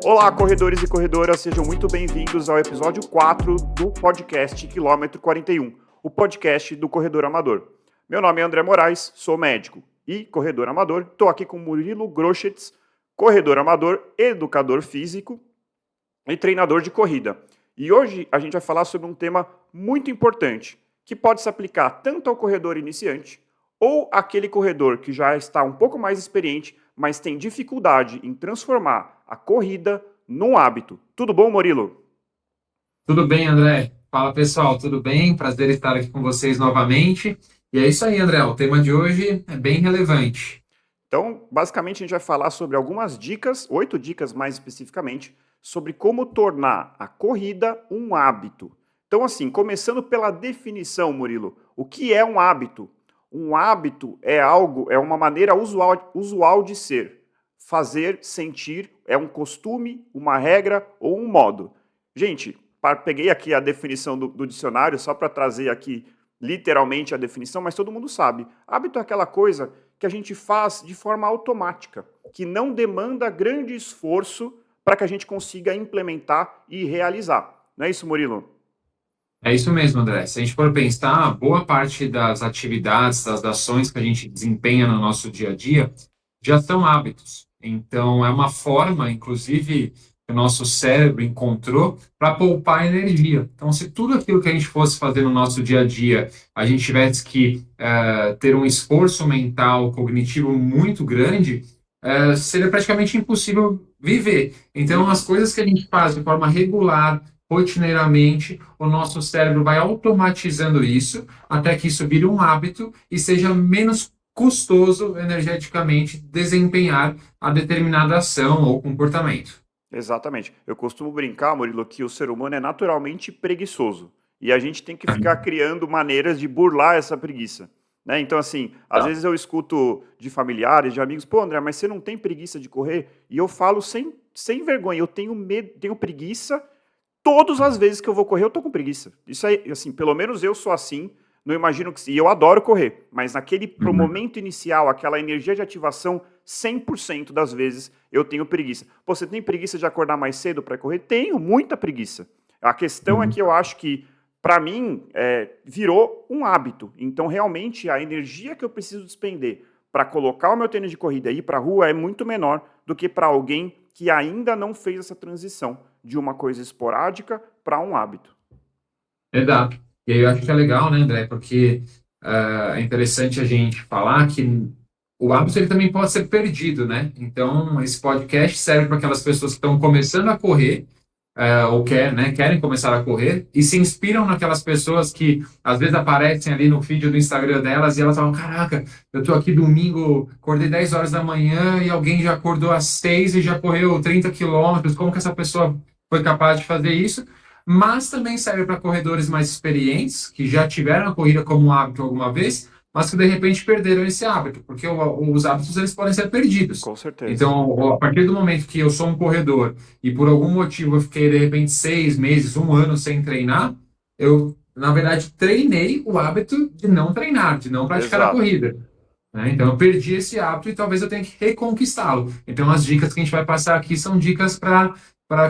Olá, corredores e corredoras, sejam muito bem-vindos ao episódio 4 do podcast Quilômetro 41, o podcast do Corredor Amador. Meu nome é André Moraes, sou médico e corredor amador. Estou aqui com Murilo Groschetz, corredor amador, educador físico e treinador de corrida. E hoje a gente vai falar sobre um tema muito importante, que pode se aplicar tanto ao corredor iniciante ou aquele corredor que já está um pouco mais experiente, mas tem dificuldade em transformar a corrida num hábito. Tudo bom, Murilo? Tudo bem, André? Fala, pessoal, tudo bem? Prazer estar aqui com vocês novamente. E é isso aí, André, o tema de hoje é bem relevante. Então, basicamente, a gente vai falar sobre algumas dicas, 8 dicas mais especificamente, sobre como tornar a corrida um hábito. Então, assim, começando pela definição, Murilo, o que é um hábito? Um hábito é uma maneira usual de ser. Fazer, sentir, é um costume, uma regra ou um modo. Gente, peguei aqui a definição do dicionário só para trazer aqui literalmente a definição, mas todo mundo sabe. Hábito é aquela coisa que a gente faz de forma automática, que não demanda grande esforço para que a gente consiga implementar e realizar. Não é isso, Murilo? É isso mesmo, André. Se a gente for pensar, boa parte das atividades, das ações que a gente desempenha no nosso dia a dia já são hábitos. Então, é uma forma, inclusive, que o nosso cérebro encontrou para poupar energia. Então, se tudo aquilo que a gente fosse fazer no nosso dia a dia, a gente tivesse que ter um esforço mental, cognitivo muito grande, seria praticamente impossível viver. Então, as coisas que a gente faz de forma regular, rotineiramente, o nosso cérebro vai automatizando isso até que isso vire um hábito e seja menos custoso energeticamente desempenhar a determinada ação ou comportamento. Exatamente. Eu costumo brincar, Murilo, que o ser humano é naturalmente preguiçoso. E a gente tem que ficar criando maneiras de burlar essa preguiça. Né? Então, assim, às vezes eu escuto de familiares, de amigos, pô, André, mas você não tem preguiça de correr? E eu falo sem vergonha, eu tenho medo, tenho preguiça. Todas as vezes que eu vou correr, eu tô com preguiça. Isso aí, assim, pelo menos eu sou assim. Não imagino que. E eu adoro correr, mas naquele pro Uhum. momento inicial, aquela energia de ativação, 100% das vezes eu tenho preguiça. Pô, você tem preguiça de acordar mais cedo para correr? Tenho, muita preguiça. A questão é Uhum. que eu acho que, para mim, virou um hábito. Então, realmente, a energia que eu preciso despender para colocar o meu tênis de corrida e ir para a rua é muito menor do que para alguém que ainda não fez essa transição de uma coisa esporádica para um hábito. Exato. E aí eu acho que é legal, né, André, porque é interessante a gente falar que o hábito ele também pode ser perdido, né? Então, esse podcast serve para aquelas pessoas que estão começando a correr ou querem começar a correr e se inspiram naquelas pessoas que às vezes aparecem ali no feed do Instagram delas e elas falam, caraca, eu tô aqui domingo, acordei 10 horas da manhã e alguém já acordou às 6 e já correu 30 quilômetros, como que essa pessoa foi capaz de fazer isso? Mas também serve para corredores mais experientes, que já tiveram a corrida como um hábito alguma vez, mas que de repente perderam esse hábito, porque os hábitos eles podem ser perdidos. Com certeza. Então, a partir do momento que eu sou um corredor e por algum motivo eu fiquei de repente 6 meses, um ano sem treinar, eu, na verdade, treinei o hábito de não treinar, de não praticar a Exato. corrida. Né? Então, eu perdi esse hábito e talvez eu tenha que reconquistá-lo. Então, as dicas que a gente vai passar aqui são dicas que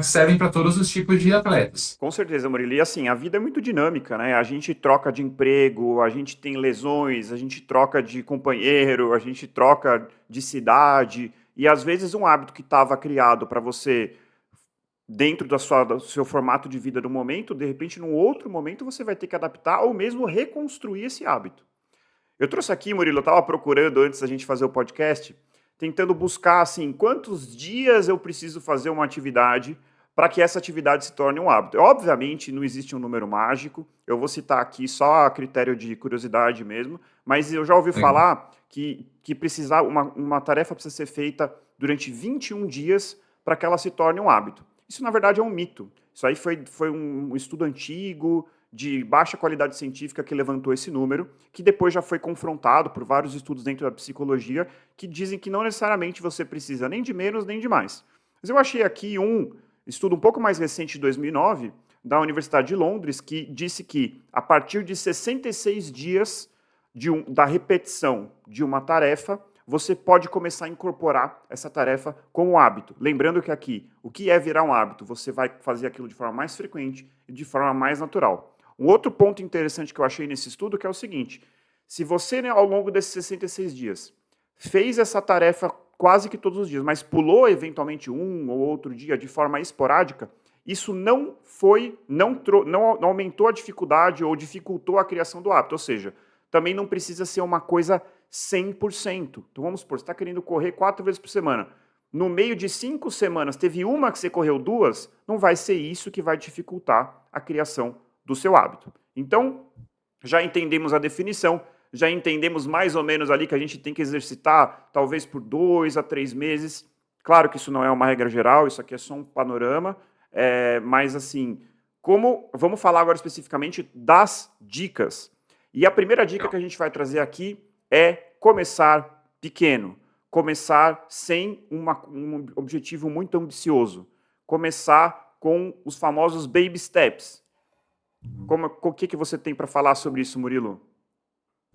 servem para todos os tipos de atletas. Com certeza, Murilo. E assim, a vida é muito dinâmica, né? A gente troca de emprego, a gente tem lesões, a gente troca de companheiro, a gente troca de cidade. E às vezes um hábito que estava criado para você dentro do seu formato de vida no momento, de repente, num outro momento, você vai ter que adaptar ou mesmo reconstruir esse hábito. Eu trouxe aqui, Murilo, eu estava procurando antes da gente fazer o podcast, tentando buscar assim, quantos dias eu preciso fazer uma atividade para que essa atividade se torne um hábito. Obviamente, não existe um número mágico, eu vou citar aqui só a critério de curiosidade mesmo, mas eu já ouvi Legal. falar que precisar, uma tarefa precisa ser feita durante 21 dias para que ela se torne um hábito. Isso, na verdade, é um mito. Isso aí foi um estudo antigo, de baixa qualidade científica que levantou esse número, que depois já foi confrontado por vários estudos dentro da psicologia, que dizem que não necessariamente você precisa nem de menos nem de mais. Mas eu achei aqui um estudo um pouco mais recente, de 2009, da Universidade de Londres, que disse que a partir de 66 dias da repetição de uma tarefa, você pode começar a incorporar essa tarefa como hábito. Lembrando que aqui, o que é virar um hábito? Você vai fazer aquilo de forma mais frequente e de forma mais natural. Um outro ponto interessante que eu achei nesse estudo que é o seguinte: se você, né, ao longo desses 66 dias, fez essa tarefa quase que todos os dias, mas pulou eventualmente um ou outro dia de forma esporádica, isso não aumentou a dificuldade ou dificultou a criação do hábito. Ou seja, também não precisa ser uma coisa 100%. Então vamos supor, você está querendo correr 4 vezes por semana. No meio de 5 semanas, teve uma que você correu 2, não vai ser isso que vai dificultar a criação do seu hábito. Então, já entendemos a definição, já entendemos mais ou menos ali que a gente tem que exercitar talvez por 2 a 3 meses. Claro que isso não é uma regra geral, isso aqui é só um panorama, mas assim, vamos falar agora especificamente das dicas. E a primeira dica que a gente vai trazer aqui é começar pequeno, começar sem um objetivo muito ambicioso, começar com os famosos baby steps. O que você tem para falar sobre isso, Murilo?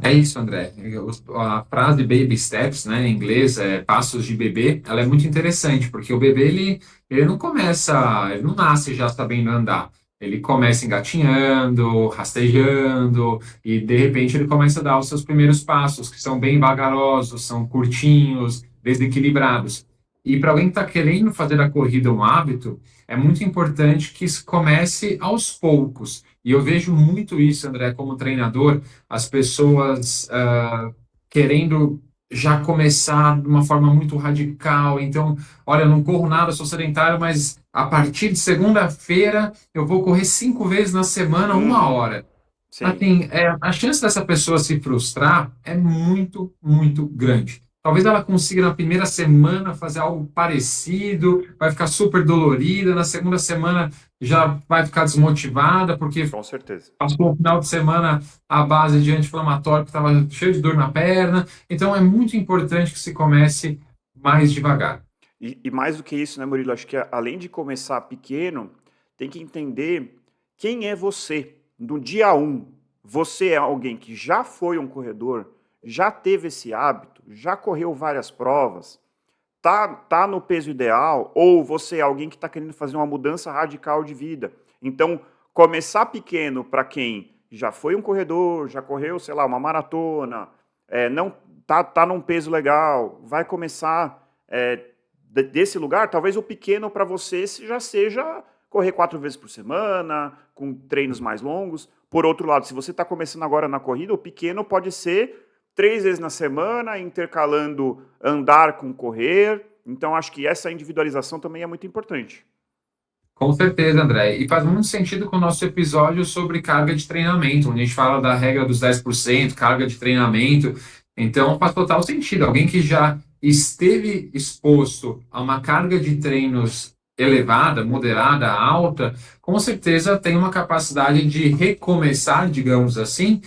É isso, André. A frase baby steps, né, em inglês, passos de bebê, ela é muito interessante, porque o bebê, ele não começa, ele não nasce já sabendo andar. Ele começa engatinhando, rastejando, e de repente ele começa a dar os seus primeiros passos, que são bem vagarosos, são curtinhos, desequilibrados. E para alguém que está querendo fazer a corrida um hábito, é muito importante que isso comece aos poucos. E eu vejo muito isso, André, como treinador, as pessoas querendo já começar de uma forma muito radical. Então, olha, eu não corro nada, eu sou sedentário, mas a partir de segunda-feira eu vou correr 5 vezes na semana, 1 hora. Sim. Assim, a chance dessa pessoa se frustrar é muito, muito grande. Talvez ela consiga na primeira semana fazer algo parecido, vai ficar super dolorida, na segunda semana já vai ficar desmotivada, porque Com certeza. passou o final de semana à base de anti-inflamatório, que estava cheio de dor na perna. Então é muito importante que se comece mais devagar. E mais do que isso, né, Murilo? Acho que além de começar pequeno, tem que entender quem é você. No dia 1, você é alguém que já foi um corredor, já teve esse hábito, já correu várias provas, tá no peso ideal, ou você é alguém que está querendo fazer uma mudança radical de vida. Então, começar pequeno para quem já foi um corredor, já correu, sei lá, uma maratona, não tá num peso legal, vai começar desse lugar, talvez o pequeno para você já seja correr 4 vezes por semana, com treinos mais longos. Por outro lado, se você está começando agora na corrida, o pequeno pode ser 3 vezes na semana, intercalando andar com correr. Então, acho que essa individualização também é muito importante. Com certeza, André. E faz muito sentido com o nosso episódio sobre carga de treinamento, onde a gente fala da regra dos 10%, carga de treinamento. Então, faz total sentido. Alguém que já esteve exposto a uma carga de treinos elevada, moderada, alta, com certeza tem uma capacidade de recomeçar, digamos assim,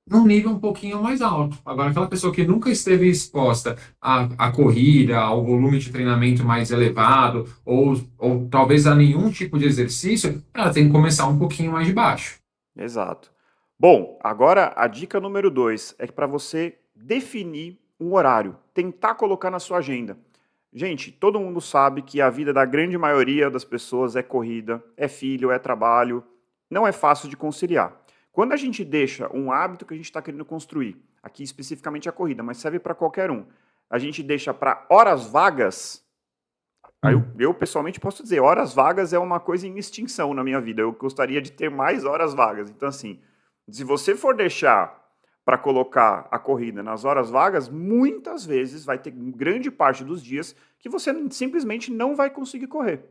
num nível um pouquinho mais alto. Agora, aquela pessoa que nunca esteve exposta à corrida, ao volume de treinamento mais elevado, ou talvez a nenhum tipo de exercício, ela tem que começar um pouquinho mais de baixo. Exato. Bom, agora a dica número 2 é para você definir um horário, tentar colocar na sua agenda. Gente, todo mundo sabe que a vida da grande maioria das pessoas é corrida, é filho, é trabalho, não é fácil de conciliar. Quando a gente deixa um hábito que a gente está querendo construir, aqui especificamente a corrida, mas serve para qualquer um, a gente deixa para horas vagas, aí eu pessoalmente posso dizer, horas vagas é uma coisa em extinção na minha vida, eu gostaria de ter mais horas vagas. Então assim, se você for deixar para colocar a corrida nas horas vagas, muitas vezes vai ter grande parte dos dias que você simplesmente não vai conseguir correr.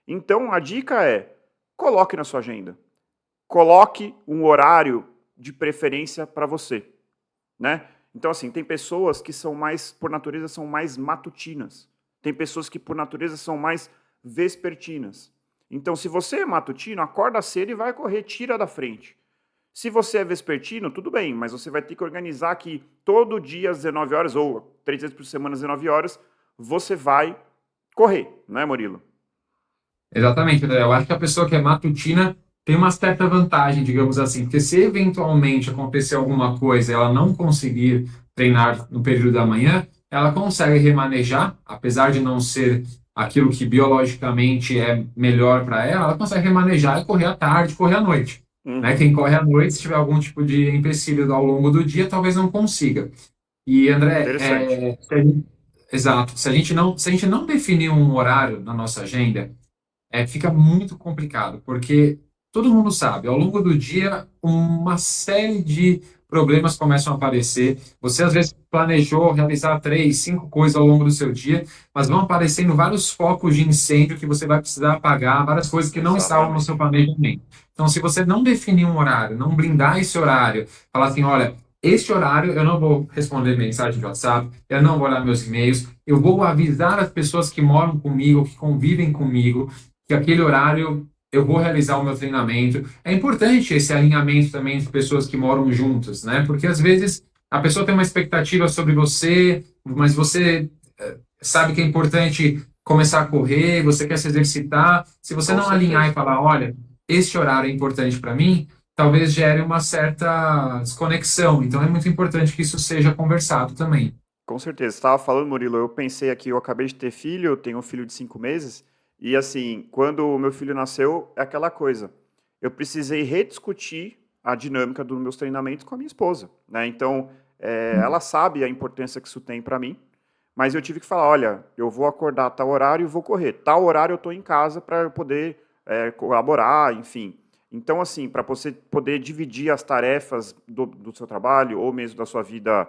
Então a dica é, coloque na sua agenda. Coloque um horário de preferência para você, né? Então, assim, tem pessoas que são mais, por natureza, são mais matutinas. Tem pessoas que, por natureza, são mais vespertinas. Então, se você é matutino, acorda cedo e vai correr, tira da frente. Se você é vespertino, tudo bem, mas você vai ter que organizar que todo dia às 19 horas, ou 3 vezes por semana às 19 horas, você vai correr, não é, Murilo? Exatamente, André. Eu acho que a pessoa que é matutina tem uma certa vantagem, digamos assim, porque se eventualmente acontecer alguma coisa e ela não conseguir treinar no período da manhã, ela consegue remanejar, apesar de não ser aquilo que biologicamente é melhor para ela, ela consegue remanejar e correr à tarde, correr à noite. Né? Uhum. Quem corre à noite, se tiver algum tipo de empecilho ao longo do dia, talvez não consiga. E, André, Interessante. exato, se a gente não definir um horário na nossa agenda, fica muito complicado, porque todo mundo sabe, ao longo do dia, uma série de problemas começam a aparecer. Você, às vezes, planejou realizar 3, 5 coisas ao longo do seu dia, mas vão aparecendo vários focos de incêndio que você vai precisar apagar, várias coisas que não estavam no seu Exatamente. planejamento. Então, se você não definir um horário, não blindar esse horário, falar assim, olha, este horário eu não vou responder mensagem de WhatsApp, eu não vou olhar meus e-mails, eu vou avisar as pessoas que moram comigo, que convivem comigo, que aquele horário eu vou realizar o meu treinamento. É importante esse alinhamento também de pessoas que moram juntas, né? Porque às vezes a pessoa tem uma expectativa sobre você, mas você sabe que é importante começar a correr, você quer se exercitar. Se você Com não alinhar e certeza. falar, olha, este horário é importante para mim, talvez gere uma certa desconexão. Então é muito importante que isso seja conversado também. Com certeza. Você estava falando, Murilo, eu pensei aqui, eu acabei de ter filho, eu tenho um filho de 5 meses, e assim, quando o meu filho nasceu, é aquela coisa. Eu precisei rediscutir a dinâmica dos meus treinamentos com a minha esposa, né? Então, ela sabe a importância que isso tem para mim, mas eu tive que falar, olha, eu vou acordar a tal horário e vou correr. Tal horário eu estou em casa para eu poder colaborar, enfim. Então, assim, para você poder dividir as tarefas do seu trabalho ou mesmo da sua vida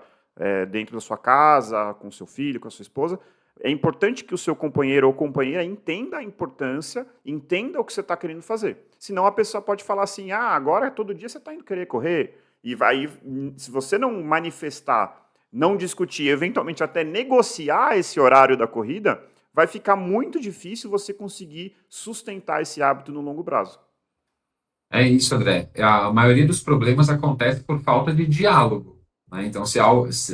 dentro da sua casa, com seu filho, com a sua esposa, é importante que o seu companheiro ou companheira entenda a importância, entenda o que você está querendo fazer. Senão a pessoa pode falar assim, ah, agora todo dia você está indo querer correr. E vai, se você não manifestar, não discutir, eventualmente até negociar esse horário da corrida, vai ficar muito difícil você conseguir sustentar esse hábito no longo prazo. É isso, André. A maioria dos problemas acontece por falta de diálogo, né? Então, se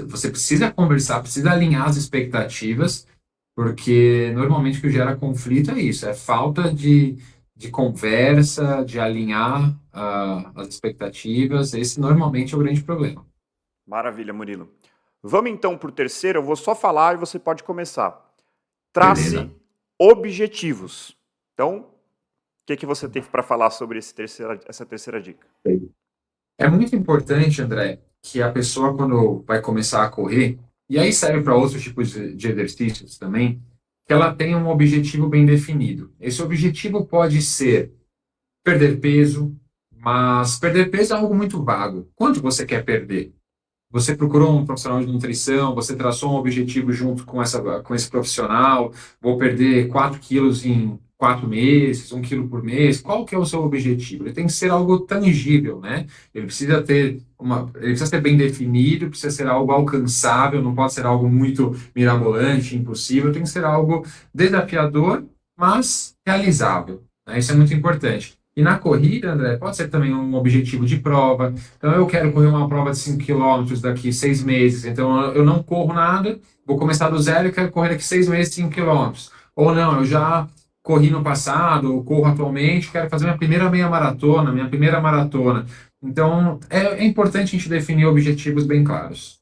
você precisa conversar, precisa alinhar as expectativas, porque normalmente o que gera conflito é isso, é falta de conversa, de alinhar as expectativas. Esse normalmente é o grande problema. Maravilha, Murilo. Vamos então para o terceiro, eu vou só falar e você pode começar. Beleza. Trace objetivos. Então, o que você tem para falar sobre essa terceira dica? É muito importante, André, que a pessoa, quando vai começar a correr, e aí serve para outros tipos de exercícios também, que ela tenha um objetivo bem definido. Esse objetivo pode ser perder peso, mas perder peso é algo muito vago. Quanto você quer perder? Você procurou um profissional de nutrição, você traçou um objetivo junto com esse profissional, vou perder 4 quilos em 4 meses, 1 quilo por mês. Qual que é o seu objetivo? Ele tem que ser algo tangível, né? Ele precisa ser bem definido, precisa ser algo alcançável, não pode ser algo muito mirabolante, impossível, tem que ser algo desafiador, mas realizável, né? Isso é muito importante. E na corrida, André, pode ser também um objetivo de prova. Então, eu quero correr uma prova de 5 quilômetros daqui 6 meses. Então, eu não corro nada, vou começar do zero e quero correr daqui 6 meses 5 quilômetros. Ou não, eu já corri no passado, ou corro atualmente, quero fazer minha primeira meia maratona, minha primeira maratona. Então, é importante a gente definir objetivos bem claros.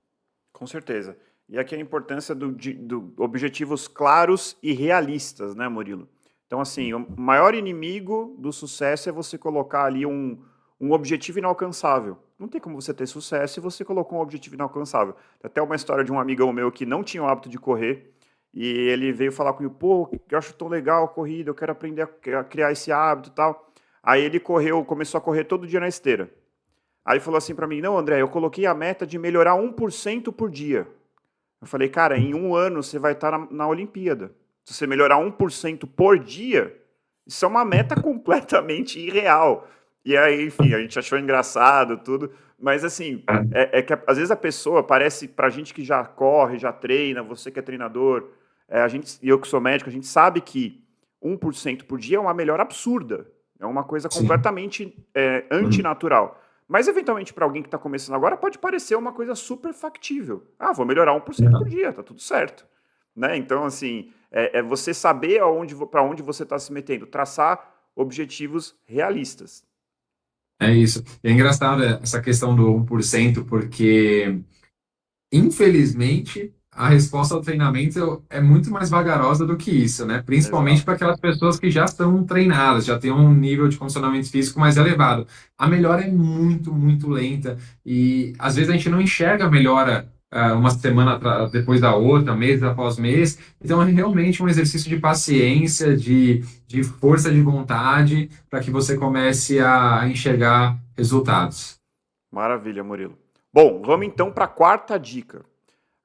Com certeza. E aqui a importância do objetivos claros e realistas, né, Murilo? Então, assim, o maior inimigo do sucesso é você colocar ali um objetivo inalcançável. Não tem como você ter sucesso se você colocou um objetivo inalcançável. Tem até uma história de um amigão meu que não tinha o hábito de correr e ele veio falar comigo, pô, eu acho tão legal a corrida, eu quero aprender a criar esse hábito e tal. Aí ele correu, começou a correr todo dia na esteira. Aí falou assim para mim, não, André, eu coloquei a meta de melhorar 1% por dia. Eu falei, cara, em um ano você vai estar na Olimpíada. Se você melhorar 1% por dia, isso é uma meta completamente irreal. E aí, enfim, a gente achou engraçado tudo, mas assim, é que às vezes a pessoa parece, pra gente que já corre, já treina, você que é treinador, e eu que sou médico, a gente sabe que 1% por dia é uma melhora absurda. É uma coisa Sim. completamente antinatural. Mas, eventualmente, para alguém que está começando agora, pode parecer uma coisa super factível. Ah, vou melhorar 1% por dia, tá tudo certo. Né? Então, assim, é você saber para onde você está se metendo, traçar objetivos realistas. É isso. E é engraçado essa questão do 1%, porque infelizmente, a resposta ao treinamento é muito mais vagarosa do que isso, né? Principalmente para Exato. aquelas pessoas que já estão treinadas, já têm um nível de condicionamento físico mais elevado. A melhora é muito, muito lenta e às vezes a gente não enxerga a melhora uma semana depois da outra, mês após mês. Então é realmente um exercício de paciência, de força de vontade, para que você comece a enxergar resultados. Maravilha, Murilo. Bom, vamos então para a quarta dica.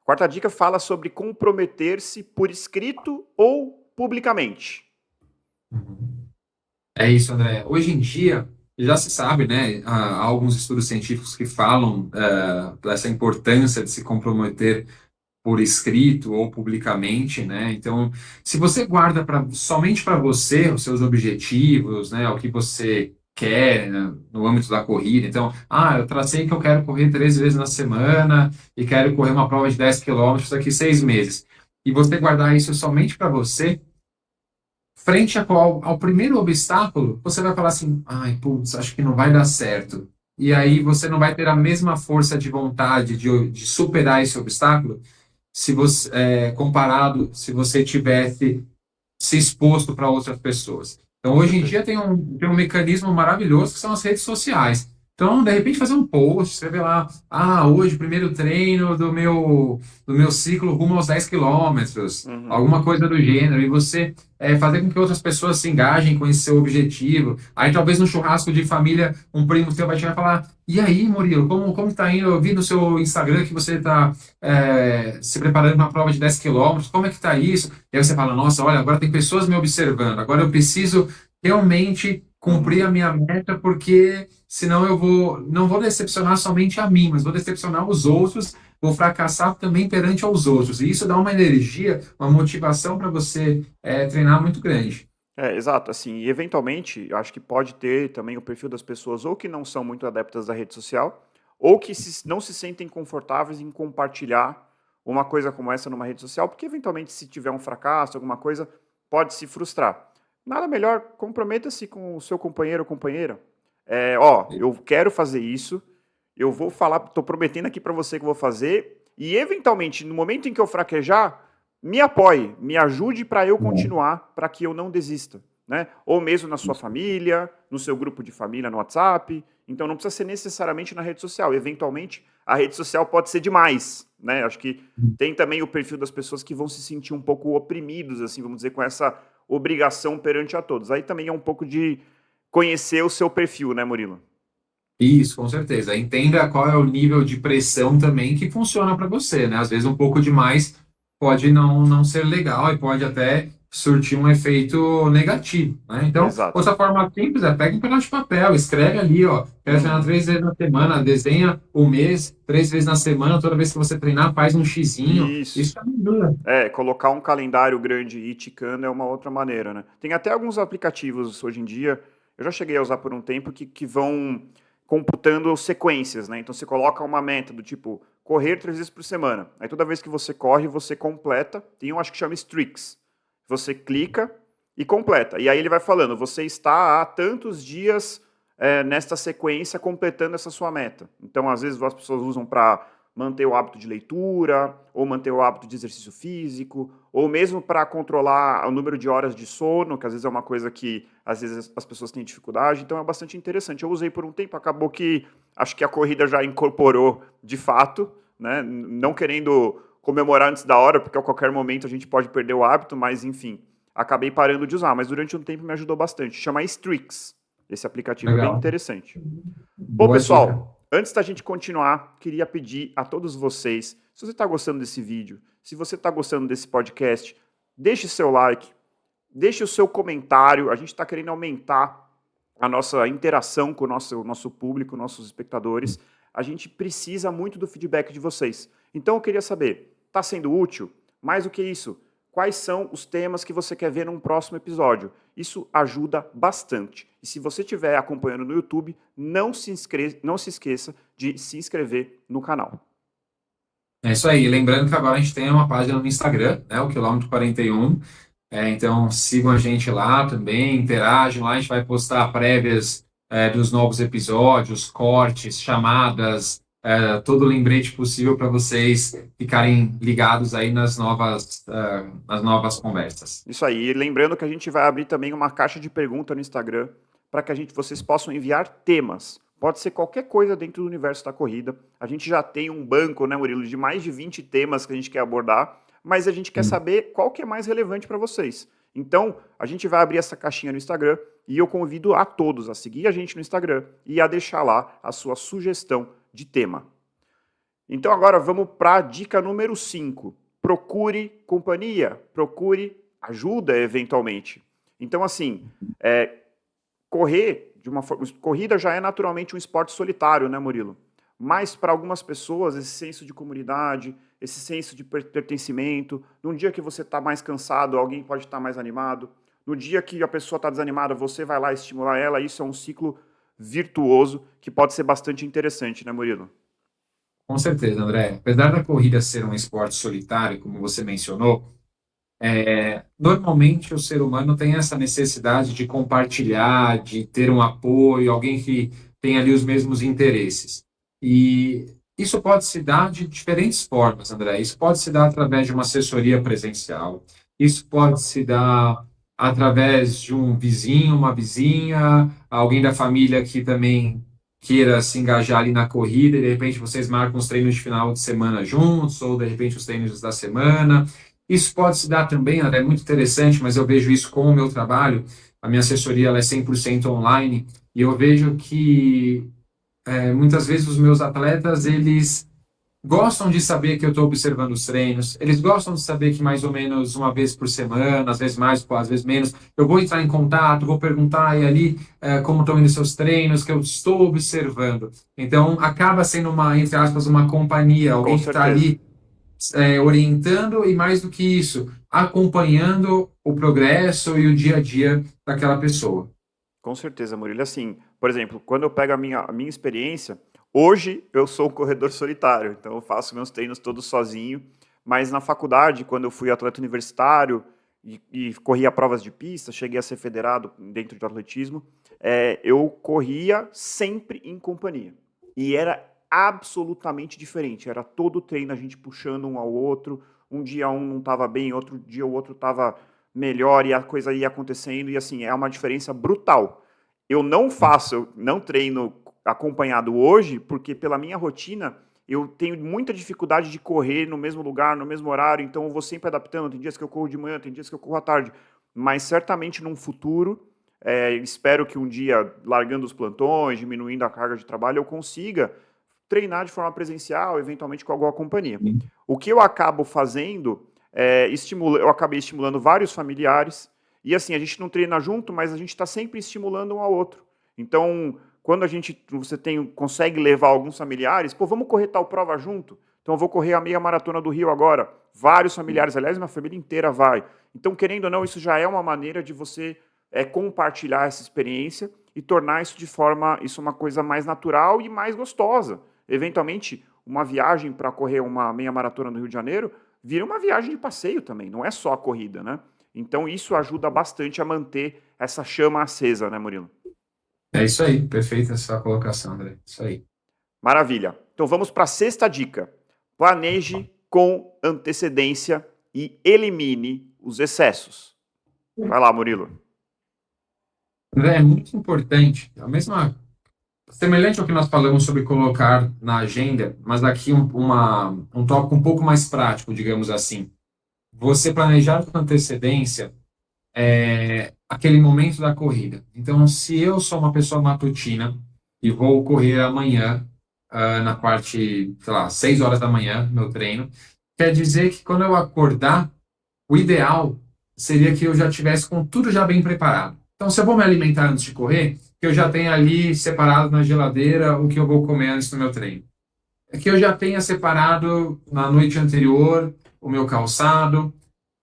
A quarta dica fala sobre comprometer-se por escrito ou publicamente. É isso, André. Hoje em dia, já se sabe, né? Há alguns estudos científicos que falam dessa importância de se comprometer por escrito ou publicamente, né? Então, se você guarda somente para você os seus objetivos, né? O que você quer, né, no âmbito da corrida. Então, eu tracei que eu quero correr 3 vezes na semana e quero correr uma prova de 10 quilômetros daqui 6 meses. E você guardar isso somente para você, frente ao primeiro obstáculo, você vai falar assim, ai, putz, acho que não vai dar certo. E aí você não vai ter a mesma força de vontade de superar esse obstáculo se você, comparado se você tivesse se exposto para outras pessoas. Então, Com hoje em dia certeza. tem um mecanismo maravilhoso que são as redes sociais. Então, de repente, fazer um post, escrever lá, hoje, primeiro treino do meu ciclo rumo aos 10 quilômetros, Uhum. alguma coisa do gênero, e você fazer com que outras pessoas se engajem com esse seu objetivo. Aí, talvez no churrasco de família, um primo seu vai chegar e falar, e aí, Murilo, como tá indo? Eu vi no seu Instagram que você está se preparando para uma prova de 10 quilômetros, como é que tá isso? E aí você fala, nossa, olha, agora tem pessoas me observando, agora eu preciso realmente cumprir Uhum. a minha meta, porque senão não vou decepcionar somente a mim, mas vou decepcionar os outros, vou fracassar também perante aos outros. E isso dá uma energia, uma motivação para você treinar muito grande. Exato, assim, e eventualmente, eu acho que pode ter também o perfil das pessoas ou que não são muito adeptas da rede social, ou que não se sentem confortáveis em compartilhar uma coisa como essa numa rede social, porque eventualmente se tiver um fracasso, alguma coisa, pode se frustrar. Nada melhor, comprometa-se com o seu companheiro ou companheira. Eu quero fazer isso, eu vou falar, estou prometendo aqui para você que eu vou fazer, e eventualmente, no momento em que eu fraquejar, me apoie, me ajude para eu continuar, para que eu não desista, né? Ou mesmo na sua família, no seu grupo de família no WhatsApp. Então não precisa ser necessariamente na rede social. Eventualmente, a rede social pode ser demais, né? Acho que tem também o perfil das pessoas que vão se sentir um pouco oprimidos, assim, vamos dizer, com essa obrigação perante a todos. Aí também é um pouco de conhecer o seu perfil, né, Murilo? Isso, com certeza. Entenda qual é o nível de pressão também que funciona para você, né? Às vezes um pouco demais pode não ser legal e pode até surtir um efeito negativo, né? Então, Exato. outra forma simples é pega um pedaço de papel, escreve ali, ó, quero treinar Uhum. 3 vezes na semana, desenha o mês, 3 vezes na semana, toda vez que você treinar, faz um xizinho. Isso. Isso também ajuda. Colocar um calendário grande e ticando é uma outra maneira, né? Tem até alguns aplicativos hoje em dia, eu já cheguei a usar por um tempo, que vão computando sequências, né? Então você coloca uma meta do tipo correr 3 vezes por semana. Aí toda vez que você corre, você completa. Tem um, acho que chama Streaks. Você clica e completa. E aí ele vai falando, você está há tantos dias nesta sequência completando essa sua meta. Então, às vezes, as pessoas usam para manter o hábito de leitura, ou manter o hábito de exercício físico, ou mesmo para controlar o número de horas de sono, que às vezes é uma coisa que às vezes as pessoas têm dificuldade, então é bastante interessante. Eu usei por um tempo, acabou que acho que a corrida já incorporou de fato, né? Não querendo comemorar antes da hora, porque a qualquer momento a gente pode perder o hábito, mas enfim, acabei parando de usar, mas durante um tempo me ajudou bastante. Chama Strix. Esse aplicativo é bem Legal. interessante. Bom, Boa dica. pessoal, antes da gente continuar, queria pedir a todos vocês, se você está gostando desse vídeo, se você está gostando desse podcast, deixe seu like, deixe o seu comentário. A gente está querendo aumentar a nossa interação com o nosso público, nossos espectadores. A gente precisa muito do feedback de vocês. Então eu queria saber, está sendo útil? Mais do que isso, quais são os temas que você quer ver num próximo episódio? Isso ajuda bastante. E se você estiver acompanhando no YouTube, não se esqueça de se inscrever no canal. É isso aí. Lembrando que agora a gente tem uma página no Instagram, né, o Quilômetro 41. Então sigam a gente lá também, interajam lá, a gente vai postar prévias dos novos episódios, cortes, chamadas, todo o lembrete possível para vocês ficarem ligados aí nas novas conversas. Isso aí. E lembrando que a gente vai abrir também uma caixa de pergunta no Instagram para que vocês possam enviar temas. Pode ser qualquer coisa dentro do universo da corrida. A gente já tem um banco, né, Murilo, de mais de 20 temas que a gente quer abordar, mas a gente quer saber qual que é mais relevante para vocês. Então, a gente vai abrir essa caixinha no Instagram e eu convido a todos a seguir a gente no Instagram e a deixar lá a sua sugestão de tema. Então agora vamos para a dica número 5. Procure companhia, procure ajuda eventualmente. Então assim, corrida já é naturalmente um esporte solitário, né, Murilo? Mas para algumas pessoas esse senso de comunidade, esse senso de pertencimento, num dia que você está mais cansado, alguém pode estar mais animado. No dia que a pessoa está desanimada, você vai lá estimular ela. Isso é um ciclo virtuoso que pode ser bastante interessante, né, Murilo? Com certeza, André. Apesar da corrida ser um esporte solitário, como você mencionou, normalmente o ser humano tem essa necessidade de compartilhar, de ter um apoio, alguém que tem ali os mesmos interesses. E isso pode se dar de diferentes formas, André. Isso pode se dar através de uma assessoria presencial, isso pode se dar através de um vizinho, uma vizinha, alguém da família que também queira se engajar ali na corrida, e de repente vocês marcam os treinos de final de semana juntos, ou de repente os treinos da semana. Isso pode se dar também, André, é muito interessante, mas eu vejo isso com o meu trabalho. A minha assessoria ela é 100% online, e eu vejo que muitas vezes os meus atletas, eles gostam de saber que eu estou observando os treinos, eles gostam de saber que mais ou menos uma vez por semana, às vezes mais, às vezes menos, eu vou entrar em contato, vou perguntar e ali como estão indo seus treinos, que eu estou observando. Então, acaba sendo uma, entre aspas, uma companhia, alguém que está ali orientando e, mais do que isso, acompanhando o progresso e o dia a dia daquela pessoa. Com certeza, Murilo. Assim, por exemplo, quando eu pego a minha experiência, hoje eu sou um corredor solitário, então eu faço meus treinos todos sozinho, mas na faculdade, quando eu fui atleta universitário e corria provas de pista, cheguei a ser federado dentro do atletismo, eu corria sempre em companhia. E era absolutamente diferente, era todo treino a gente puxando um ao outro, um dia um não estava bem, outro dia o outro estava melhor e a coisa ia acontecendo, e assim, é uma diferença brutal. Eu não treino acompanhado hoje, porque pela minha rotina, eu tenho muita dificuldade de correr no mesmo lugar, no mesmo horário, então eu vou sempre adaptando, tem dias que eu corro de manhã, tem dias que eu corro à tarde, mas certamente num futuro, espero que um dia, largando os plantões, diminuindo a carga de trabalho, eu consiga treinar de forma presencial, eventualmente com alguma companhia. O que eu acabo fazendo eu acabei estimulando vários familiares, e assim, a gente não treina junto, mas a gente está sempre estimulando um ao outro. Então, quando você consegue levar alguns familiares, pô, vamos correr tal prova junto? Então eu vou correr a meia maratona do Rio agora. Vários familiares, aliás, minha família inteira vai. Então, querendo ou não, isso já é uma maneira de você compartilhar essa experiência e tornar isso uma coisa mais natural e mais gostosa. Eventualmente, uma viagem para correr uma meia maratona no Rio de Janeiro vira uma viagem de passeio também, não é só a corrida, né? Então isso ajuda bastante a manter essa chama acesa, né, Murilo? É isso aí, perfeita essa colocação, André. Isso aí. Maravilha. Então vamos para a sexta dica. Planeje com antecedência e elimine os excessos. Vai lá, Murilo. André, é muito importante, semelhante ao que nós falamos sobre colocar na agenda, mas aqui um tópico um pouco mais prático, digamos assim. Você planejar com antecedência aquele momento da corrida. Então, se eu sou uma pessoa matutina e vou correr amanhã, na parte, sei lá, 6 horas da manhã, meu treino, quer dizer que quando eu acordar, o ideal seria que eu já tivesse com tudo já bem preparado. Então, se eu vou me alimentar antes de correr, que eu já tenha ali separado na geladeira o que eu vou comer antes do meu treino. É que eu já tenha separado na noite anterior o meu calçado,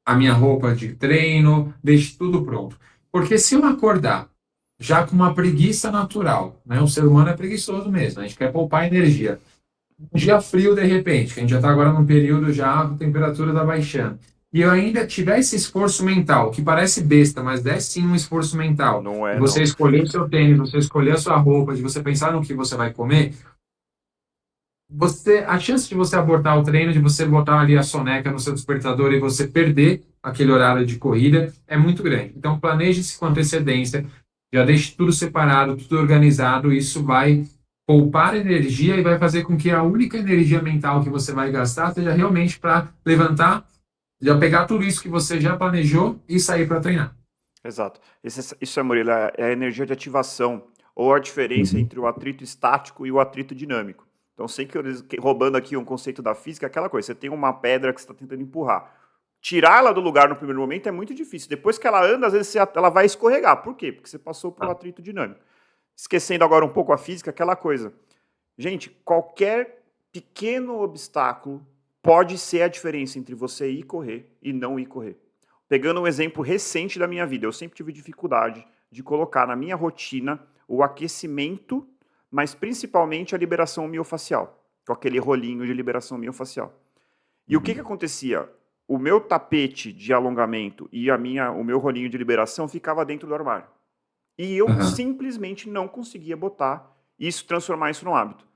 a minha roupa de treino, deixe tudo pronto. Porque se eu acordar já com uma preguiça natural, né? O ser humano é preguiçoso mesmo, a gente quer poupar energia. Um dia frio, de repente, que a gente já está agora num período já, a temperatura está baixando. E eu ainda tiver esse esforço mental, que parece besta, mas é sim um esforço mental. Não é, De você não. escolher o seu tênis, você escolher a sua roupa, de você pensar no que você vai comer, a chance de você abortar o treino, de você botar ali a soneca no seu despertador e você perder aquele horário de corrida é muito grande. Então, planeje-se com antecedência, já deixe tudo separado, tudo organizado, isso vai poupar energia e vai fazer com que a única energia mental que você vai gastar seja realmente para levantar, já pegar tudo isso que você já planejou e sair para treinar. Exato. Isso é, Murilo, é a energia de ativação, ou a diferença Uhum. entre o atrito estático e o atrito dinâmico. Então, sem que roubando aqui um conceito da física, é aquela coisa, você tem uma pedra que você está tentando empurrar. Tirá-la do lugar no primeiro momento é muito difícil. Depois que ela anda, às vezes ela vai escorregar. Por quê? Porque você passou por um Ah, atrito dinâmico. Esquecendo agora um pouco a física, aquela coisa. Gente, qualquer pequeno obstáculo pode ser a diferença entre você ir correr e não ir correr. Pegando um exemplo recente da minha vida, eu sempre tive dificuldade de colocar na minha rotina o aquecimento, mas principalmente a liberação miofacial, com aquele rolinho de liberação miofacial. E o que uhum. acontecia? O meu tapete de alongamento e o meu rolinho de liberação ficava dentro do armário. E eu Aham. simplesmente não conseguia botar isso, transformar isso num hábito. O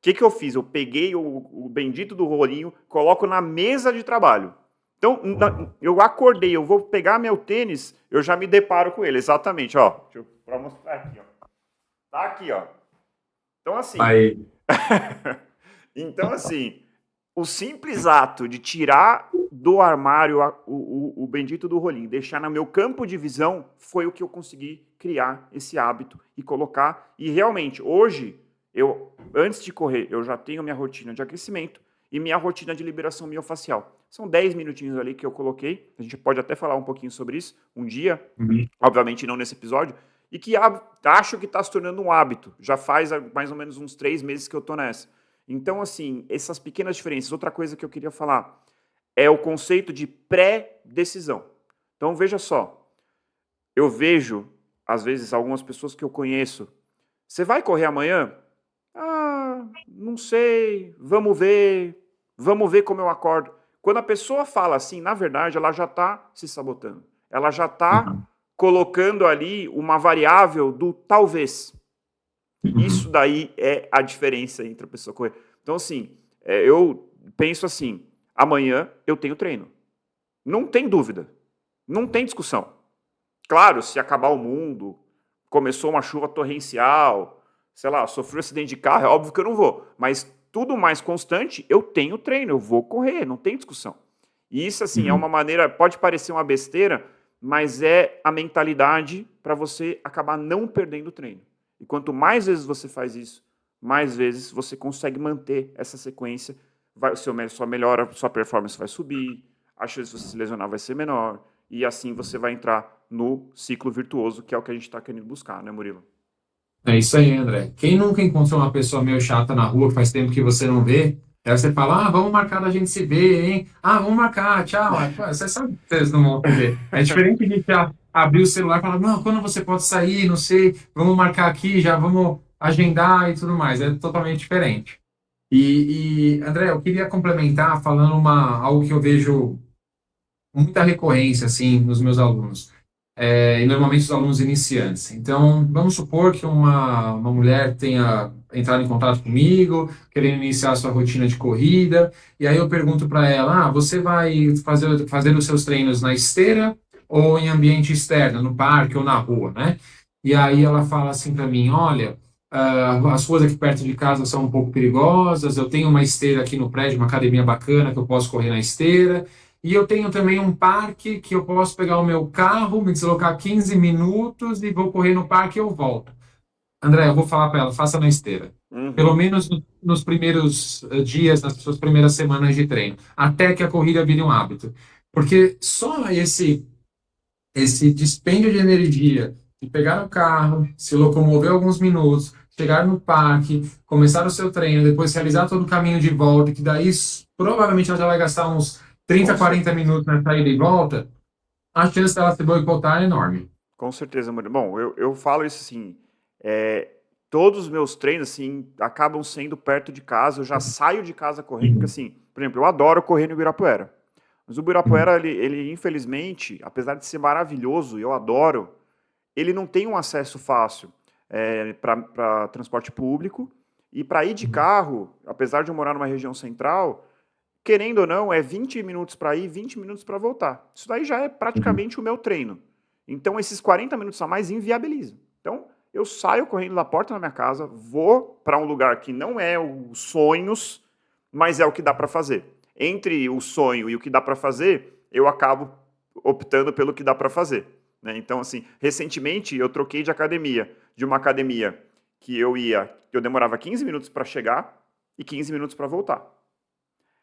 que eu fiz? Eu peguei o bendito do rolinho, coloco na mesa de trabalho. Então, eu acordei, eu vou pegar meu tênis, eu já me deparo com ele. Exatamente, ó. Deixa eu pra mostrar aqui, ó. Tá aqui, ó. Então, assim. Aí. Então, assim, o simples ato de tirar do armário o bendito do rolinho, deixar no meu campo de visão, foi o que eu consegui criar esse hábito e colocar. E realmente, hoje, antes de correr, eu já tenho minha rotina de aquecimento e minha rotina de liberação miofacial. São 10 minutinhos ali que eu coloquei. A gente pode até falar um pouquinho sobre isso um dia, Uhum. obviamente não nesse episódio, e que acho que está se tornando um hábito. Já faz mais ou menos uns 3 meses que eu estou nessa. Então, assim, essas pequenas diferenças. Outra coisa que eu queria falar é o conceito de pré-decisão. Então, veja só, eu vejo, às vezes, algumas pessoas que eu conheço. Você vai correr amanhã? Ah, não sei, vamos ver como eu acordo. Quando a pessoa fala assim, na verdade, ela já está se sabotando. Ela já está Uhum. colocando ali uma variável do talvez. Isso Uhum. daí é a diferença entre a pessoa correr. Então, assim, eu penso assim: amanhã eu tenho treino. Não tem dúvida. Não tem discussão. Claro, se acabar o mundo, começou uma chuva torrencial, sei lá, sofri um acidente de carro, é óbvio que eu não vou. Mas tudo mais constante, eu tenho treino, eu vou correr, não tem discussão. E isso, assim, é Uhum. uma maneira, pode parecer uma besteira, mas é a mentalidade para você acabar não perdendo o treino. E quanto mais vezes você faz isso, mais vezes você consegue manter essa sequência, sua performance vai subir, a chance de você se lesionar vai ser menor, e assim você vai entrar no ciclo virtuoso, que é o que a gente está querendo buscar, né, Murilo? É isso aí, André. Quem nunca encontrou uma pessoa meio chata na rua, faz tempo que você não vê, aí você fala, ah, vamos marcar da gente se ver, hein? Ah, vamos marcar, tchau. Aí, pô, você sabe que vocês não vão se ver. É diferente de já abrir o celular e falar, não, quando você pode sair, não sei, vamos marcar aqui, já vamos agendar e tudo mais. É totalmente diferente. André, eu queria complementar falando algo que eu vejo muita recorrência, assim, nos meus alunos. E normalmente os alunos iniciantes. Então, vamos supor que uma mulher tenha entrado em contato comigo, querendo iniciar a sua rotina de corrida, e aí eu pergunto para ela, você vai fazer os seus treinos na esteira ou em ambiente externo, no parque ou na rua, né? E aí ela fala assim para mim, olha, as ruas aqui perto de casa são um pouco perigosas, eu tenho uma esteira aqui no prédio, uma academia bacana que eu posso correr na esteira, e eu tenho também um parque que eu posso pegar o meu carro, me deslocar 15 minutos e vou correr no parque e eu volto. André, eu vou falar para ela, faça na esteira. Pelo Uhum. menos nos primeiros dias, nas suas primeiras semanas de treino, até que a corrida vire um hábito. Porque só esse dispêndio de energia de pegar o carro, se locomover alguns minutos, chegar no parque, começar o seu treino, depois realizar todo o caminho de volta, que daí provavelmente ela já vai gastar uns Com 30, 40 certeza. minutos na saída e volta, a chance dela se boicotar é enorme. Com certeza, Murilo. Bom, eu falo isso assim, é, todos os meus treinos, assim, acabam sendo perto de casa, eu já saio de casa correndo, porque Uhum, assim, por exemplo, eu adoro correr no Ibirapuera. Mas o uhum, Ibirapuera, ele infelizmente, apesar de ser maravilhoso, e eu adoro, ele não tem um acesso fácil para transporte público E para ir de carro, apesar de eu morar numa região central, querendo ou não, é 20 minutos para ir, 20 minutos para voltar. Isso daí já é Uhum. praticamente o meu treino. Então, esses 40 minutos a mais inviabilizam. Então, eu saio correndo da porta da minha casa, vou para um lugar que não é os sonhos, mas é o que dá para fazer. Entre o sonho e o que dá para fazer, eu acabo optando pelo que dá para fazer. Né? Então, assim, recentemente eu troquei de uma academia que eu demorava 15 minutos para chegar e 15 minutos para voltar.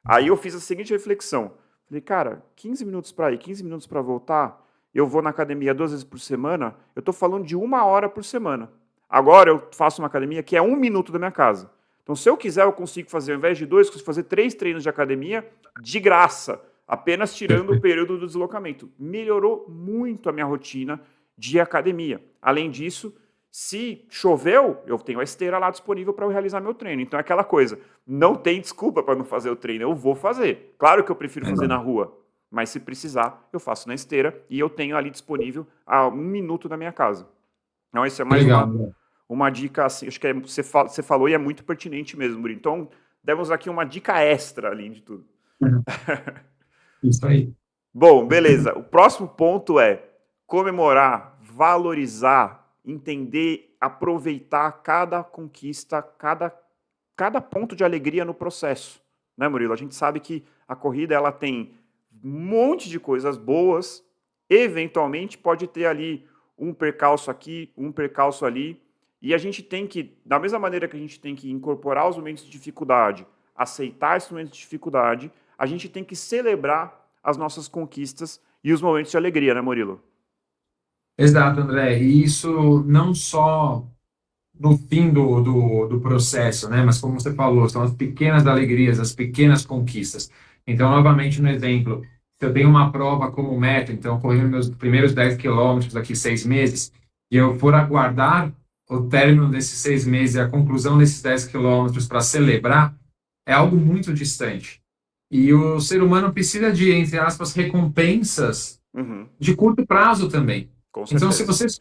Aí eu fiz a seguinte reflexão. Falei, cara, 15 minutos para ir, 15 minutos para voltar, eu vou na academia 2 vezes por semana, eu estou falando de 1 hora por semana. Agora eu faço uma academia que é 1 minuto da minha casa. Então, se eu quiser, eu consigo fazer, ao invés de 2, eu consigo fazer 3 treinos de academia de graça, apenas tirando o Perfeito. período do deslocamento. Melhorou muito a minha rotina de academia. Além disso, se choveu, eu tenho a esteira lá disponível para eu realizar meu treino. Então é aquela coisa, não tem desculpa para não fazer o treino, eu vou fazer. Claro que eu prefiro fazer na Legal. rua, mas se precisar, eu faço na esteira e eu tenho ali disponível a 1 minuto da minha casa. Então, essa é Que mais legal, André. uma dica, assim, acho que você falou e é muito pertinente mesmo, Murilo. Então, demos aqui uma dica extra, além de tudo. Uhum. Isso aí. Bom, beleza. O próximo ponto é comemorar, valorizar, entender, aproveitar cada conquista, cada ponto de alegria no processo. Né, Murilo? A gente sabe que a corrida ela tem um monte de coisas boas, eventualmente pode ter ali um percalço aqui, um percalço ali, e a gente tem que, da mesma maneira que a gente tem que incorporar os momentos de dificuldade, aceitar esses momentos de dificuldade, a gente tem que celebrar as nossas conquistas e os momentos de alegria, né, Murilo? Exato, André. E isso não só no fim do processo, né? Mas como você falou, são as pequenas alegrias, as pequenas conquistas. Então, novamente, no exemplo, se eu tenho uma prova como meta, então, correndo meus primeiros 10 quilômetros daqui 6 meses, e eu for aguardar o término desses 6 meses e a conclusão desses 10 quilômetros para celebrar, é algo muito distante. E o ser humano precisa de, entre aspas, recompensas Uhum, de curto prazo também. com Então, se certeza.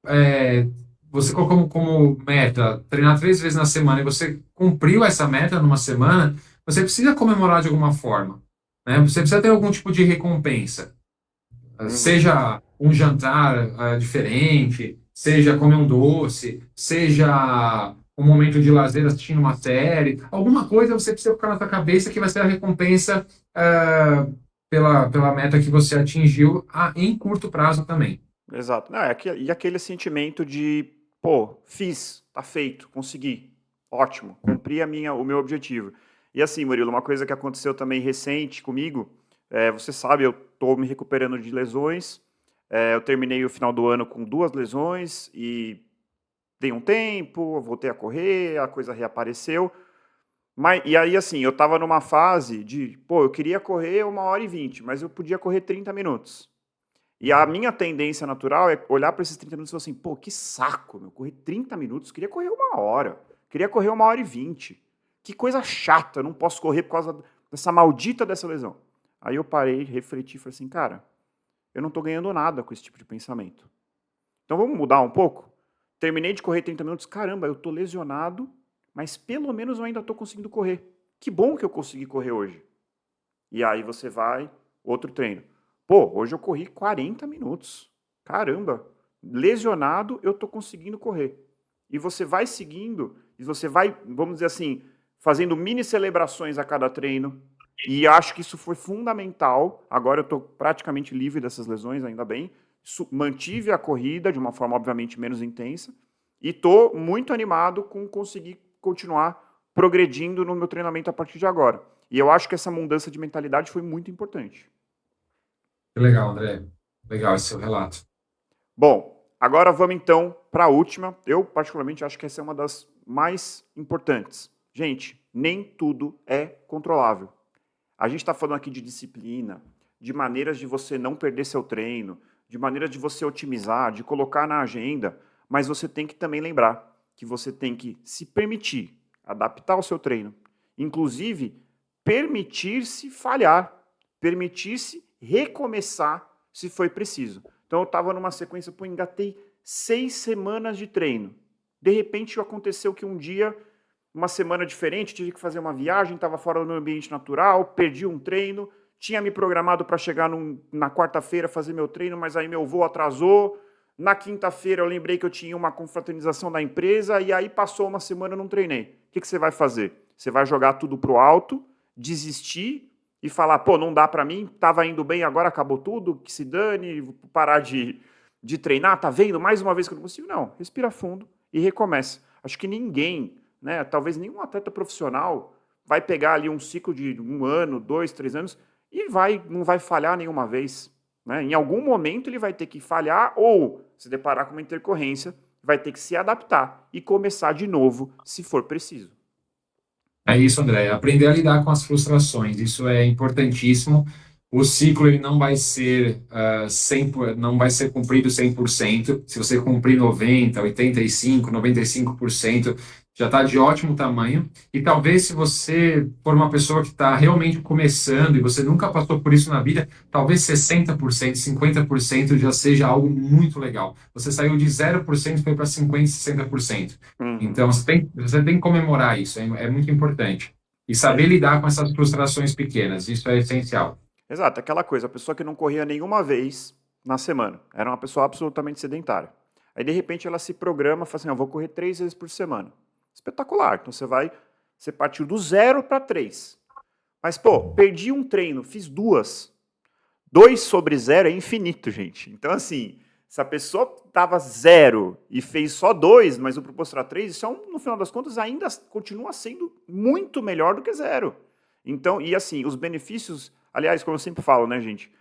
você você colocou como meta treinar 3 vezes na semana e você cumpriu essa meta numa semana, você precisa comemorar de alguma forma, né? Você precisa ter algum tipo de recompensa, Uhum, seja um jantar diferente, seja comer um doce, seja um momento de lazer assistindo uma série, alguma coisa você precisa colocar na sua cabeça que vai ser a recompensa pela meta que você atingiu em curto prazo também. exato. Não, e aquele sentimento de, pô, fiz, tá feito, consegui, ótimo, cumpri o meu objetivo. E assim, Murilo, uma coisa que aconteceu também recente comigo, você sabe, eu tô me recuperando de lesões, eu terminei o final do ano com 2 lesões e dei um tempo, voltei a correr, a coisa reapareceu. E aí, assim, eu tava numa fase de, pô, eu queria correr 1 hora e 20, mas eu podia correr 30 minutos. E a minha tendência natural é olhar para esses 30 minutos e falar assim, pô, que saco, meu, correr 30 minutos, queria correr 1 hora, queria correr 1 hora e 20. Que coisa chata, eu não posso correr por causa dessa maldita dessa lesão. Aí eu parei, refleti e falei assim, cara, eu não tô ganhando nada com esse tipo de pensamento. Então vamos mudar um pouco? Terminei de correr 30 minutos, caramba, eu tô lesionado, mas pelo menos eu ainda tô conseguindo correr. Que bom que eu consegui correr hoje. E aí você vai, outro treino. Pô, hoje eu corri 40 minutos. Caramba, lesionado eu tô conseguindo correr. E você vai seguindo, e você vai, vamos dizer assim, fazendo mini celebrações a cada treino. E acho que isso foi fundamental. Agora eu tô praticamente livre dessas lesões, ainda bem. Mantive a corrida de uma forma obviamente menos intensa e tô muito animado com conseguir continuar progredindo no meu treinamento a partir de agora. E eu acho que essa mudança de mentalidade foi muito importante. Que legal, André. Legal esse seu relato. Bom, agora vamos então para a última. Eu, particularmente, acho que essa é uma das mais importantes. Gente, nem tudo é controlável. A gente está falando aqui de disciplina, de maneiras de você não perder seu treino, de maneiras de você otimizar, de colocar na agenda, mas você tem que também lembrar que você tem que se permitir adaptar o seu treino, inclusive permitir-se falhar, permitir-se recomeçar se foi preciso. Então eu estava numa sequência, pô, engatei 6 semanas de treino. De repente aconteceu que um dia uma semana diferente, tive que fazer uma viagem, estava fora do meu ambiente natural, perdi um treino, tinha me programado para chegar na quarta-feira fazer meu treino, mas aí meu voo atrasou. Na quinta-feira eu lembrei que eu tinha uma confraternização da empresa e aí passou uma semana e não treinei. O que você vai fazer? Você vai jogar tudo pro alto, desistir e falar, pô, não dá para mim, estava indo bem, agora acabou tudo, que se dane, vou parar de treinar, tá vendo? Mais uma vez que eu não consigo. Não, respira fundo e recomeça. Acho que ninguém, né, talvez nenhum atleta profissional vai pegar ali um ciclo de 1 ano, 2, 3 anos e não vai falhar nenhuma vez. Né? Em algum momento ele vai ter que falhar ou se deparar com uma intercorrência, vai ter que se adaptar e começar de novo, se for preciso. É isso, André. Aprender a lidar com as frustrações. Isso é importantíssimo. O ciclo ele não vai ser não vai ser cumprido 100%. Se você cumprir 90, 85, 95%, já está de ótimo tamanho. E talvez se você for uma pessoa que está realmente começando e você nunca passou por isso na vida, talvez 60%, 50% já seja algo muito legal. Você saiu de 0% e foi para 50%, 60%. Então você tem que comemorar isso, é muito importante. E saber lidar com essas frustrações pequenas, isso é essencial. Exato, aquela coisa, a pessoa que não corria nenhuma vez na semana, era uma pessoa absolutamente sedentária. Aí, de repente, ela se programa, fala assim, eu vou correr 3 vezes por semana. Espetacular, então você partiu do 0 para 3. Mas, pô, perdi um treino, fiz 2. 2 sobre 0 é infinito, gente. Então, assim, se a pessoa estava 0 e fez só 2, mas o propósito era 3, isso, no final das contas, ainda continua sendo muito melhor do que 0. Então, e assim, os benefícios... Aliás, como eu sempre falo, né, gente?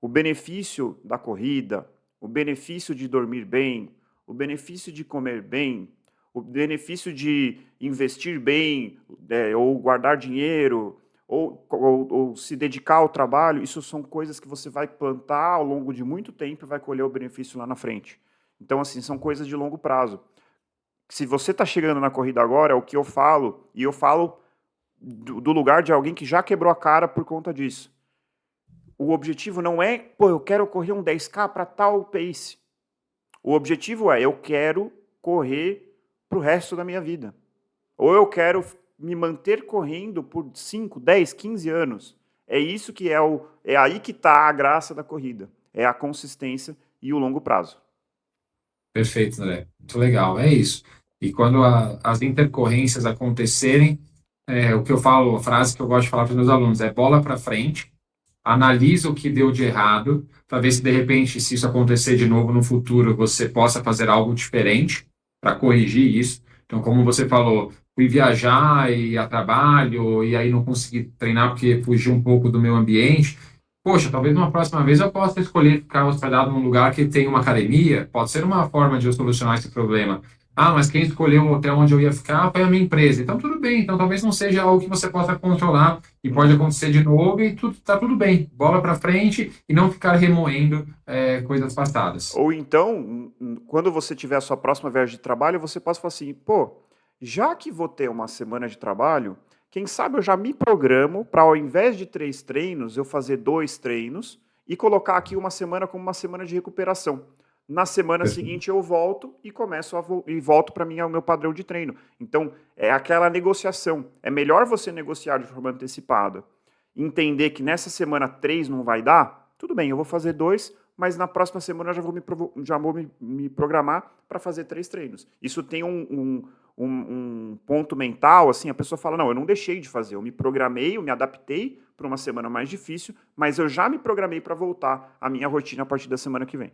O benefício da corrida, o benefício de dormir bem, o benefício de comer bem, o benefício de investir bem, ou guardar dinheiro, ou se dedicar ao trabalho, isso são coisas que você vai plantar ao longo de muito tempo e vai colher o benefício lá na frente. Então, assim, são coisas de longo prazo. Se você está chegando na corrida agora, é o que eu falo, e eu falo do lugar de alguém que já quebrou a cara por conta disso. O objetivo não é, pô, eu quero correr um 10K para tal pace. O objetivo é, eu quero correr para o resto da minha vida. Ou eu quero me manter correndo por 5, 10, 15 anos. É isso que é aí que está a graça da corrida. É a consistência e o longo prazo. Perfeito, André. Muito legal, é isso. E quando as intercorrências acontecerem, o que eu falo, a frase que eu gosto de falar para os meus alunos é bola para frente, analisa o que deu de errado, para ver se de repente, se isso acontecer de novo no futuro, você possa fazer algo diferente para corrigir isso. Então, como você falou, fui viajar e a trabalho, e aí não consegui treinar porque fugi um pouco do meu ambiente. Poxa, talvez numa próxima vez eu possa escolher ficar hospedado num lugar que tem uma academia, pode ser uma forma de eu solucionar esse problema. Ah, mas quem escolheu o hotel onde eu ia ficar foi a minha empresa. Então, tudo bem. Então, talvez não seja algo que você possa controlar e pode acontecer de novo e tá tudo bem. Bola para frente e não ficar remoendo coisas passadas. Ou então, quando você tiver a sua próxima viagem de trabalho, você pode falar assim, pô, já que vou ter uma semana de trabalho, quem sabe eu já me programo para, ao invés de 3 treinos, eu fazer 2 treinos e colocar aqui uma semana como uma semana de recuperação. Na semana seguinte eu volto e volto para mim ao meu padrão de treino. Então, é aquela negociação. É melhor você negociar de forma antecipada. Entender que nessa semana 3 não vai dar, tudo bem, eu vou fazer 2, mas na próxima semana eu já vou me programar para fazer 3 treinos. Isso tem um ponto mental, assim, a pessoa fala, não, eu não deixei de fazer, eu me programei, eu me adaptei para uma semana mais difícil, mas eu já me programei para voltar à minha rotina a partir da semana que vem.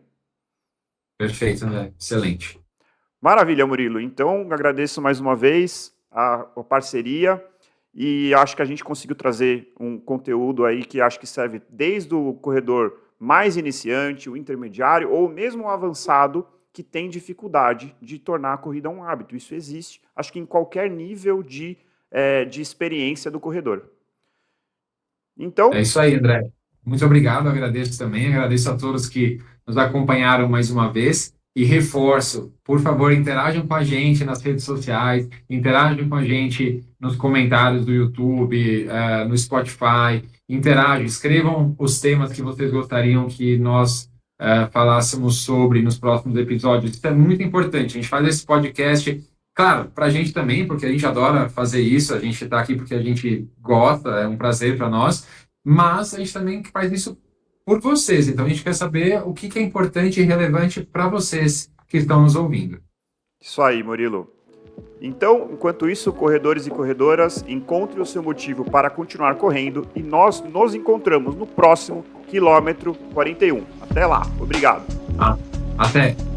Perfeito, André. Excelente. Maravilha, Murilo. Então, agradeço mais uma vez a parceria e acho que a gente conseguiu trazer um conteúdo aí que acho que serve desde o corredor mais iniciante, o intermediário ou mesmo o avançado que tem dificuldade de tornar a corrida um hábito. Isso existe, acho que em qualquer nível de experiência do corredor. Então, é isso aí, André. Muito obrigado, agradeço também, agradeço a todos que nos acompanharam mais uma vez e reforço, por favor, interajam com a gente nas redes sociais, interajam com a gente nos comentários do YouTube, no Spotify, interajam, escrevam os temas que vocês gostariam que nós falássemos sobre nos próximos episódios. Isso é muito importante, a gente faz esse podcast Claro, para a gente também, porque a gente adora fazer isso, a gente está aqui porque a gente gosta, é um prazer para nós, mas a gente também faz isso por vocês. Então a gente quer saber o que é importante e relevante para vocês que estão nos ouvindo. Isso aí, Murilo. Então, enquanto isso, corredores e corredoras, encontre o seu motivo para continuar correndo e nós nos encontramos no próximo quilômetro 41. Até lá, obrigado. Até!